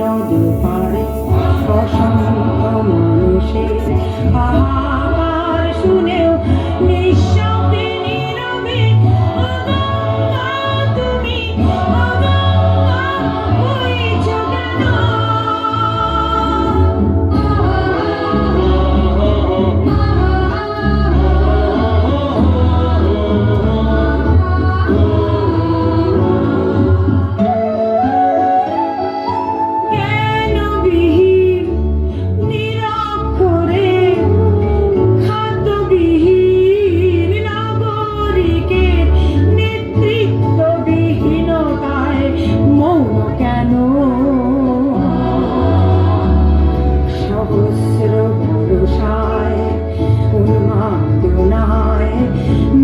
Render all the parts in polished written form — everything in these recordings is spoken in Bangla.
নদী পাড়ে অসংখ্য মানুষের হাহাকার শুনেও নিঃশব্দে নীরবে তুমি বইছ কেন?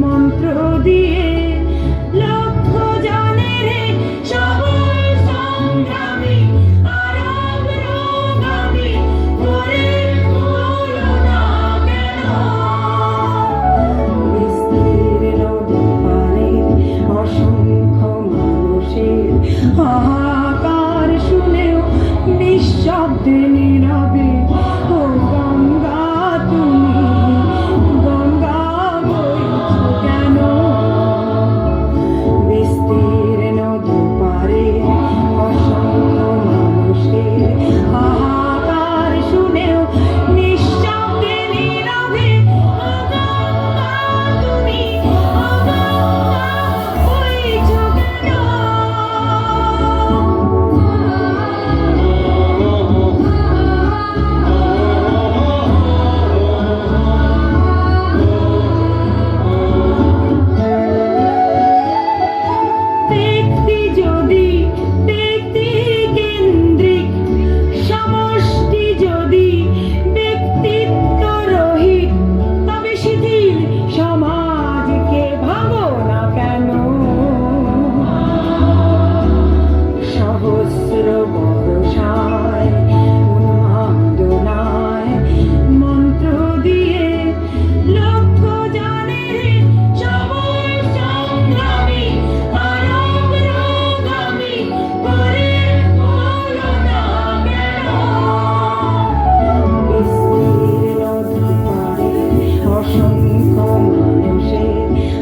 মন্ত্র দিয়ে লক্ষ জনের সবল সংগ্রামী আর অগ্রগামী করে তুলো না কেন? বিস্তীর্ণ দুপারে অসংখ্য মানুষের হাহাকার শুনেও নিঃশব্দে নীরবে ও গঙ্গা তুমি গঙ্গা বইছ কেন? বিস্তীর্ণ দুপারে অসংখ্য মানুষের হাহাকার শুনেও নিঃশব্দে নীরবে ও গঙ্গা তুমি গঙ্গা বইছ কেন?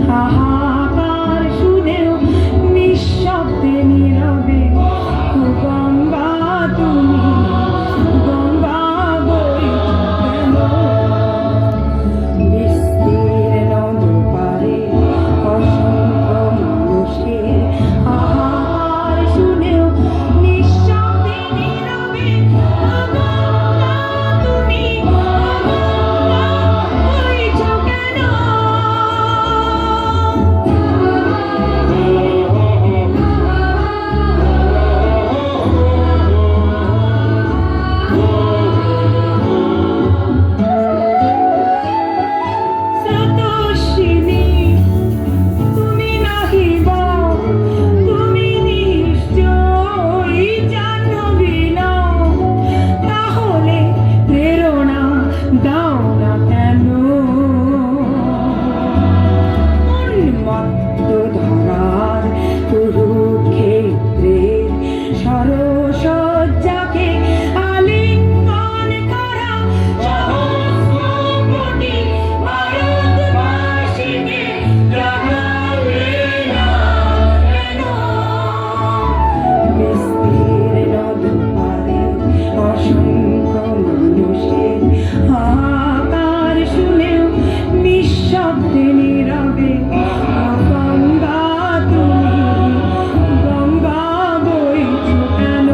হাহাকার শুনেও নিঃশব্দে নীরবে গঙ্গা তুমি গঙ্গা বইছ কেন? বিস্তীর্ণ দুপারে অসংখ্য মানুষের হাহাকার শুনেও নিঃশব্দে নীরবে গঙ্গা তুমি গঙ্গা বইছ কেন? ধরার কুরুক্ষেত্রের সরসজ্জাকে আলিঙ্গন করা সহস্র কোটি ভারতবাসীকে জাগাবে না কেন? বিস্তীর্ণ দুপারে অসংখ্য মানুষের হাহাকার শুনেও নিঃশব্দে নীরবে গঙ্গা তুমি গঙ্গা বইছ কেন?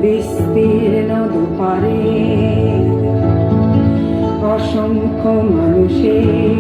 বিস্তীর্ণ দুপারে অসংখ্য মানুষের